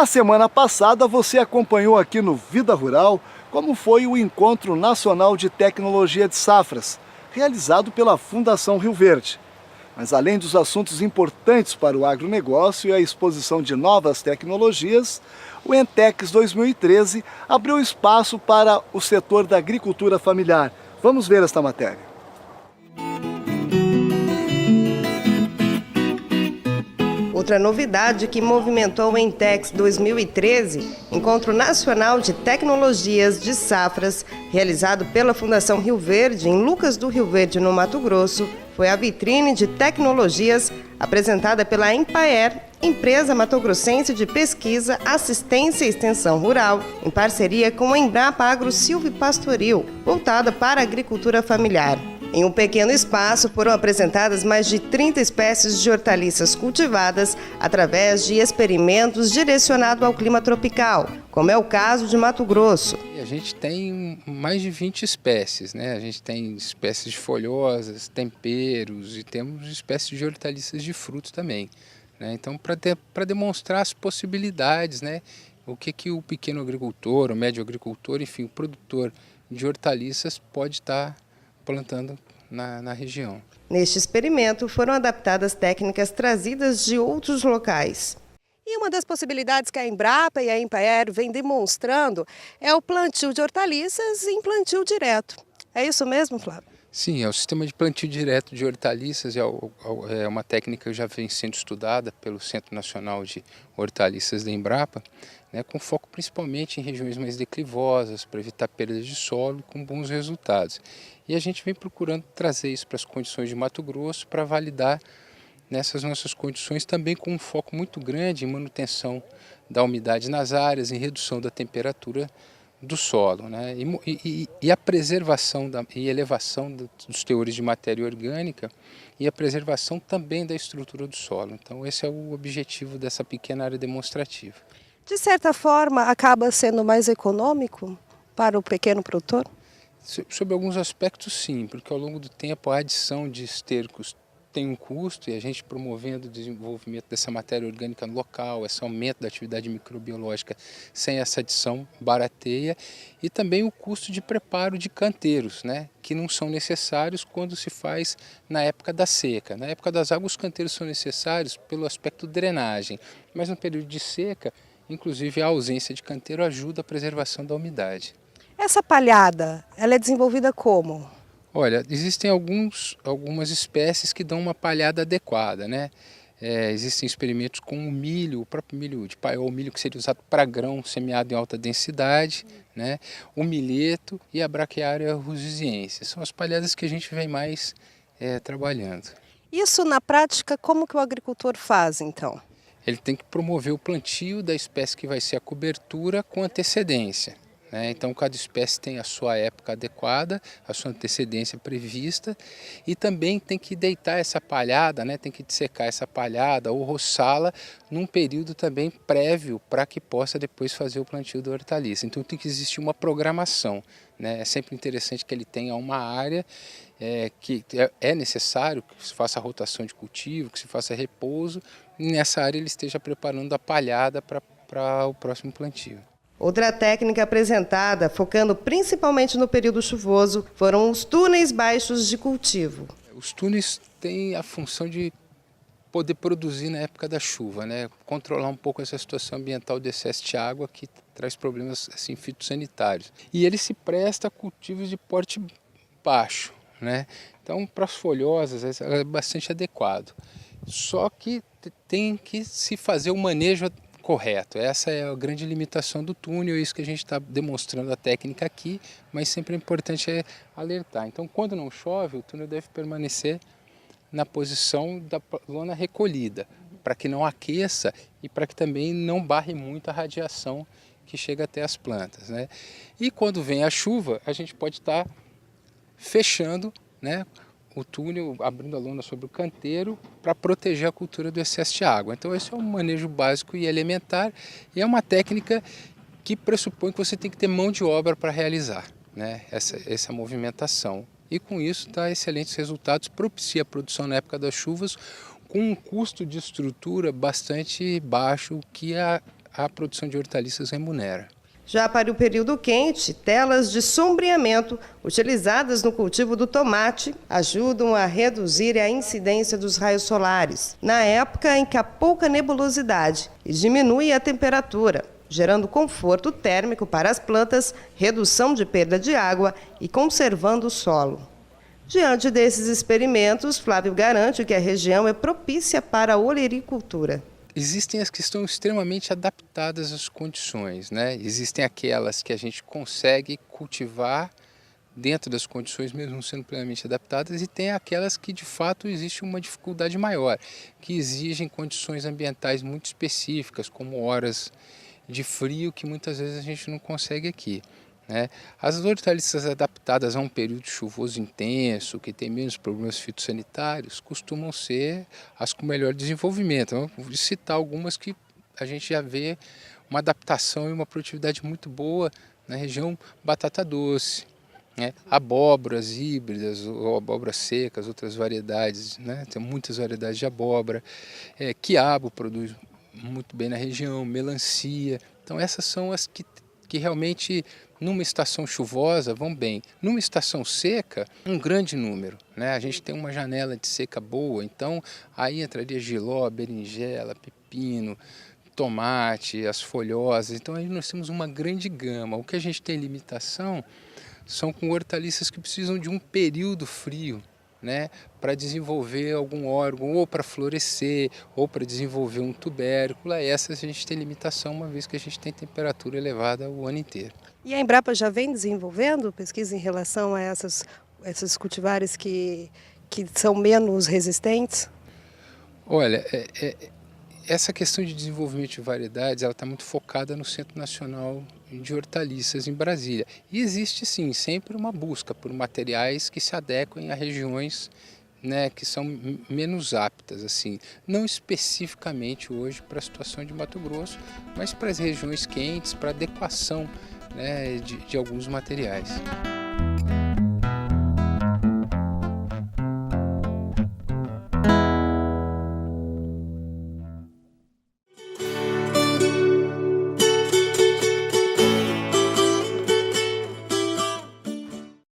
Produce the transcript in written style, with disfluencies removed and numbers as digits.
Na semana passada você acompanhou aqui no Vida Rural como foi o Encontro Nacional de Tecnologia de Safras, realizado pela Fundação Rio Verde. Mas além dos assuntos importantes para o agronegócio e a exposição de novas tecnologias, o Entex 2013 abriu espaço para o setor da agricultura familiar. Vamos ver esta matéria. Outra novidade que movimentou o Entex 2013, Encontro Nacional de Tecnologias de Safras, realizado pela Fundação Rio Verde, em Lucas do Rio Verde, no Mato Grosso, foi a vitrine de tecnologias apresentada pela Empaer, empresa matogrossense de pesquisa, assistência e extensão rural, em parceria com a Embrapa Agro Silvipastoril, voltada para a agricultura familiar. Em um pequeno espaço foram apresentadas mais de 30 espécies de hortaliças cultivadas através de experimentos direcionados ao clima tropical, como é o caso de Mato Grosso. A gente tem mais de 20 espécies, né? A gente tem espécies de folhosas, temperos e temos espécies de hortaliças de frutos também, né? Então, para demonstrar as possibilidades, né? O que o pequeno agricultor, o médio agricultor, enfim, o produtor de hortaliças pode estar plantando na região. Neste experimento foram adaptadas técnicas trazidas de outros locais. E uma das possibilidades que a Embrapa e a Empaer vêm demonstrando é o plantio de hortaliças em plantio direto. É isso mesmo, Flávio? Sim, é o sistema de plantio direto de hortaliças, é uma técnica que já vem sendo estudada pelo Centro Nacional de Hortaliças da Embrapa, né, com foco principalmente em regiões mais declivosas, para evitar perdas de solo, com bons resultados. E a gente vem procurando trazer isso para as condições de Mato Grosso para validar nessas nossas condições, também com um foco muito grande em manutenção da umidade nas áreas, em redução da temperatura do solo, né? E a preservação e elevação dos teores de matéria orgânica e a preservação também da estrutura do solo. Então esse é o objetivo dessa pequena área demonstrativa. De certa forma, acaba sendo mais econômico para o pequeno produtor? Sob alguns aspectos, sim, porque ao longo do tempo a adição de estercos tem um custo e a gente promovendo o desenvolvimento dessa matéria orgânica local, esse aumento da atividade microbiológica sem essa adição barateia, e também o custo de preparo de canteiros, né, que não são necessários quando se faz na época da seca. Na época das águas os canteiros são necessários pelo aspecto drenagem, mas no período de seca, inclusive a ausência de canteiro ajuda a preservação da umidade. Essa palhada, ela é desenvolvida como? Olha, existem algumas espécies que dão uma palhada adequada, né? Existem experimentos com o milho, o próprio milho de paiol, o milho que seria usado para grão semeado em alta densidade, né? O milheto e a Braquiária rusiziense. São as palhadas que a gente vem mais trabalhando. Isso na prática, como que o agricultor faz então? Ele tem que promover o plantio da espécie que vai ser a cobertura com antecedência. Então cada espécie tem a sua época adequada, a sua antecedência prevista, e também tem que deitar essa palhada, né? Tem que dissecar essa palhada ou roçá-la num período também prévio para que possa depois fazer o plantio da hortaliça. Então tem que existir uma programação, né? É sempre interessante que ele tenha uma área que é necessário que se faça a rotação de cultivo, que se faça repouso, e nessa área ele esteja preparando a palhada para o próximo plantio. Outra técnica apresentada, focando principalmente no período chuvoso, foram os túneis baixos de cultivo. Os túneis têm a função de poder produzir na época da chuva, né? Controlar um pouco essa situação ambiental de excesso de água que traz problemas assim, fitossanitários. E ele se presta a cultivos de porte baixo, né? Então, para as folhosas é bastante adequado. Só que tem que se fazer o manejo correto. Essa é a grande limitação do túnel, é isso que a gente está demonstrando a técnica aqui, mas sempre é importante alertar. Então, quando não chove, o túnel deve permanecer na posição da lona recolhida, para que não aqueça e para que também não barre muito a radiação que chega até as plantas, né? E quando vem a chuva, a gente pode estar fechando, né, o túnel, abrindo a lona sobre o canteiro para proteger a cultura do excesso de água. Então esse é um manejo básico e elementar, e é uma técnica que pressupõe que você tem que ter mão de obra para realizar, né, essa movimentação. E com isso dá excelentes resultados, propicia a produção na época das chuvas com um custo de estrutura bastante baixo, que a produção de hortaliças remunera. Já para o período quente, telas de sombreamento utilizadas no cultivo do tomate ajudam a reduzir a incidência dos raios solares, na época em que há pouca nebulosidade, e diminui a temperatura, gerando conforto térmico para as plantas, redução de perda de água e conservando o solo. Diante desses experimentos, Flávio garante que a região é propícia para a olericultura. Existem as que estão extremamente adaptadas às condições, né? Existem aquelas que a gente consegue cultivar dentro das condições, mesmo sendo plenamente adaptadas, e tem aquelas que de fato existe uma dificuldade maior, que exigem condições ambientais muito específicas, como horas de frio, que muitas vezes a gente não consegue aqui, né? As hortaliças adaptadas a um período chuvoso intenso, que tem menos problemas fitossanitários, costumam ser as com melhor desenvolvimento. Eu vou citar algumas que a gente já vê uma adaptação e uma produtividade muito boa na região: batata doce, né? Abóboras híbridas ou abóboras secas, outras variedades, né? Tem muitas variedades de abóbora, quiabo produz muito bem na região, melancia. Então essas são as que realmente numa estação chuvosa vão bem. Numa estação seca, um grande número, né? A gente tem uma janela de seca boa, então aí entraria jiló, berinjela, pepino, tomate, as folhosas. Então aí nós temos uma grande gama. O que a gente tem limitação são com hortaliças que precisam de um período frio, né, para desenvolver algum órgão, ou para florescer, ou para desenvolver um tubérculo. Essas a gente tem limitação, uma vez que a gente tem temperatura elevada o ano inteiro. E a Embrapa já vem desenvolvendo pesquisa em relação a essas cultivares que são menos resistentes? Olha, essa questão de desenvolvimento de variedades, ela está muito focada no Centro Nacional de Hortaliças em Brasília. E existe sim sempre uma busca por materiais que se adequem a regiões, né, que são menos aptas, assim, não especificamente hoje para a situação de Mato Grosso, mas para as regiões quentes, para adequação, né, de alguns materiais.